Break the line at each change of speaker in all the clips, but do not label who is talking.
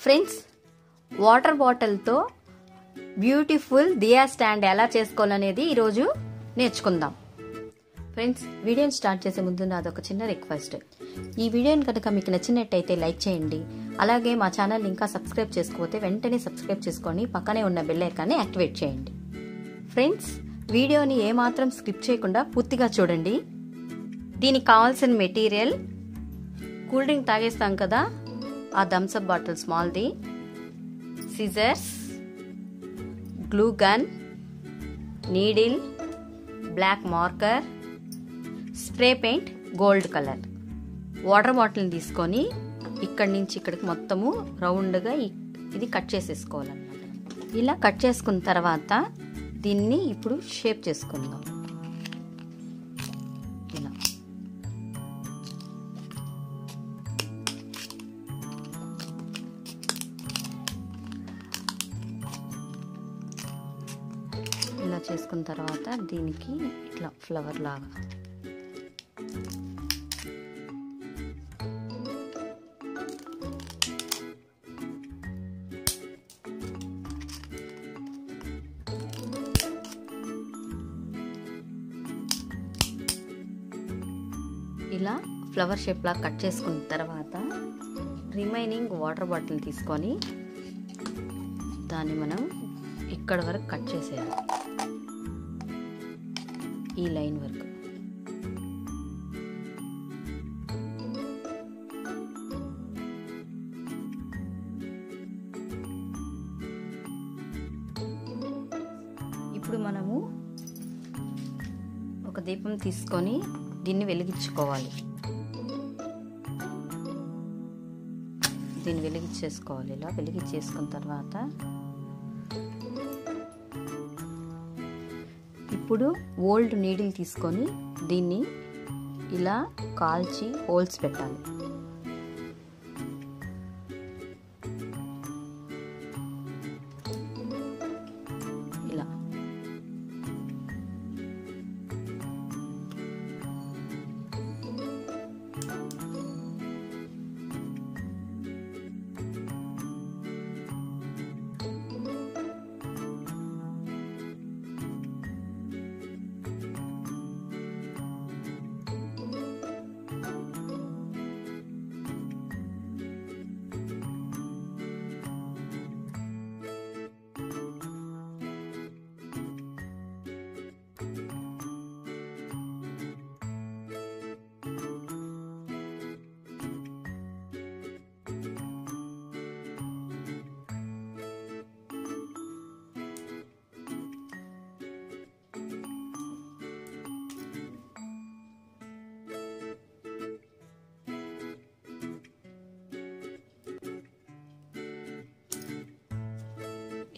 Friends, water బాటిల్తో beautiful దియా stand ఎలా చేసుకోవాలనేది ఈరోజు నేర్చుకుందాం. ఫ్రెండ్స్, వీడియోని స్టార్ట్ చేసే ముందు నాది ఒక చిన్న రిక్వెస్ట్. ఈ వీడియోని కనుక మీకు నచ్చినట్టయితే లైక్ చేయండి. అలాగే మా ఛానల్ ఇంకా సబ్స్క్రైబ్ చేసుకోకపోతే వెంటనే సబ్స్క్రైబ్ చేసుకొని పక్కనే ఉన్న బెల్ ఐకాన్ని యాక్టివేట్ చేయండి. ఫ్రెండ్స్, వీడియోని ఏమాత్రం స్కిప్ చేయకుండా పూర్తిగా చూడండి. దీనికి కావాల్సిన మెటీరియల్ కూల్ డ్రింక్ తాగేస్తాం కదా, ఆ థమ్స్అప్ బాటిల్ స్మాల్ది, scissors, glue gun, needle, black marker, spray paint gold colour. Water బాటిల్ని తీసుకొని ఇక్కడి నుంచి ఇక్కడికి మొత్తము రౌండ్గా ఇది కట్ చేసేసుకోవాలన్నమాట. ఇలా కట్ చేసుకున్న తర్వాత దీన్ని ఇప్పుడు షేప్ చేసుకుందాం. ఇలా చేసుకున్న తర్వాత దీనికి ఇట్లా ఫ్లవర్ లాగా ఇలా ఫ్లవర్ షేప్ లా కట్ చేసుకున్న తర్వాత రిమైనింగ్ వాటర్ బాటిల్ తీసుకొని దాన్ని మనం ఇక్కడ వరకు కట్ చేసేయాలి, ఈ లైన్ వరకు. ఇప్పుడు మనము ఒక దీపం తీసుకొని దీన్ని వెలిగించుకోవాలి. దీన్ని వెలిగించేసుకోవాలి. ఇలా వెలిగించేసుకున్న తర్వాత ఇప్పుడు ఓల్డ్ నీడిల్ తీసుకొని దీన్ని ఇలా కాల్చి హోల్స్ పెట్టాలి. ఇలా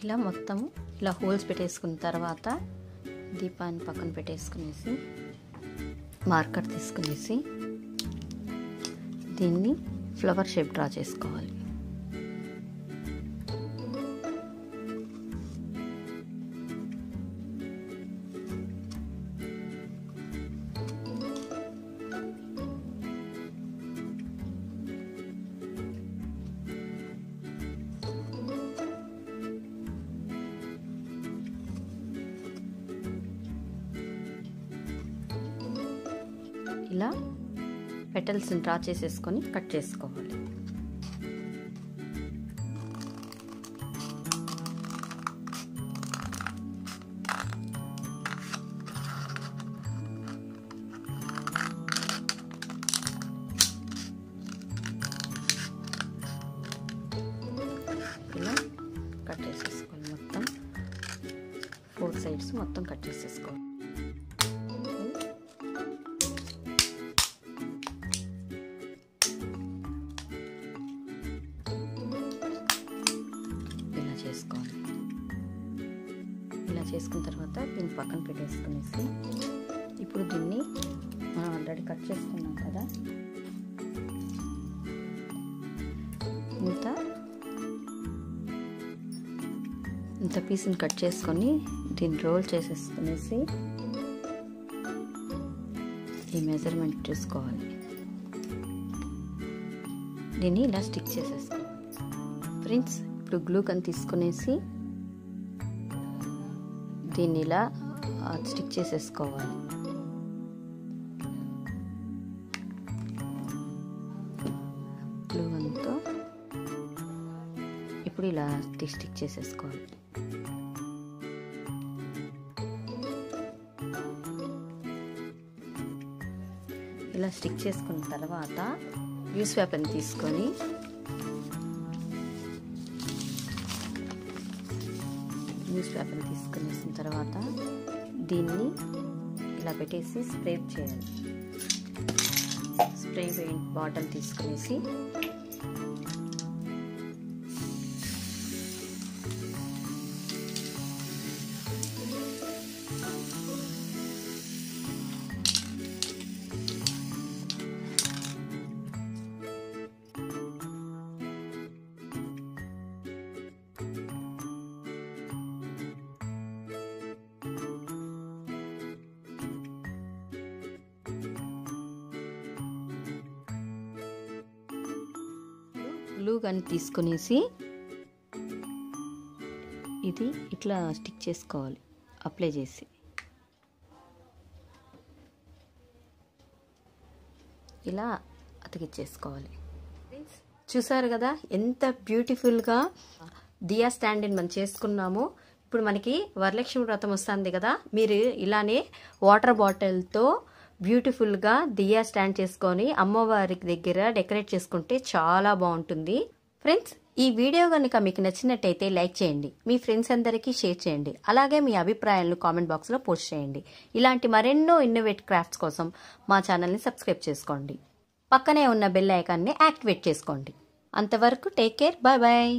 ఇలా మొత్తం ఇలా హోల్స్ పెట్టేసుకున్న తర్వాత దీపాన్ని పక్కన పెట్టేసుకునేసి మార్కర్ తీసుకునేసి దీన్ని ఫ్లవర్ షేప్ డ్రా చేసుకోవాలి. ఇలా పెటల్స్ని డ్రా చేసేసుకొని కట్ చేసుకోవాలి. ఇలా కట్ చేసేసుకోవాలి. మొత్తం 4 సైడ్స్ మొత్తం కట్ చేసేసుకోవాలి. ఇలా చేసుకున్న తర్వాత దీన్ని పక్కన పెట్టేసుకునేసి ఇప్పుడు దీన్ని మనం ఆల్రెడీ కట్ చేసుకున్నాం కదా, ఇంత పీస్ని కట్ చేసుకొని దీన్ని రోల్ చేసేసుకునేసి ఈ మెజర్మెంట్ చూసుకోవాలి. దీన్ని ఇలా స్టిక్ చేసేసుకోవాలి. ఫ్రెండ్స్, ఇప్పుడు గ్లూ గన్ తీసుకునేసి దీన్ని ఇలా స్టిక్ చేసేసుకోవాలి. గ్లూ గన్తో ఇప్పుడు ఇలా స్టిక్ చేసేసుకోవాలి. ఇలా స్టిక్ చేసుకున్న తర్వాత న్యూస్ పేపర్ని తీసుకొని తీసుకునేసిన తర్వాత దీన్ని ఇలా పెట్టేసి స్ప్రే చేయాలి. స్ప్రే పెయింట్ బాటిల్ తీసుకునేసి గ్లూ గన్ తీసుకునేసి ఇది ఇట్లా స్టిక్ చేసుకోవాలి. అప్లై చేసి ఇలా అతికిచ్చేసుకోవాలి. చూసారు కదా ఎంత బ్యూటిఫుల్గా దియా స్టాండ్ని మనం చేసుకున్నాము. ఇప్పుడు మనకి వరలక్ష్మి వ్రతం వస్తుంది కదా, మీరు ఇలానే వాటర్ బాటిల్తో బ్యూటిఫుల్గా దియా స్టాండ్ చేసుకొని అమ్మవారి దగ్గర డెకరేట్ చేసుకుంటే చాలా బాగుంటుంది. ఫ్రెండ్స్, ఈ వీడియో కనుక మీకు నచ్చినట్టయితే లైక్ చేయండి, మీ ఫ్రెండ్స్ అందరికీ షేర్ చేయండి, అలాగే మీ అభిప్రాయాలను కామెంట్ బాక్స్లో పోస్ట్ చేయండి. ఇలాంటి మరెన్నో ఇన్నోవేటివ్ క్రాఫ్ట్స్ కోసం మా ఛానల్ని సబ్స్క్రైబ్ చేసుకోండి. పక్కనే ఉన్న బెల్ ఐకాన్ని యాక్టివేట్ చేసుకోండి. అంతవరకు టేక్ కేర్, బాయ్ బాయ్.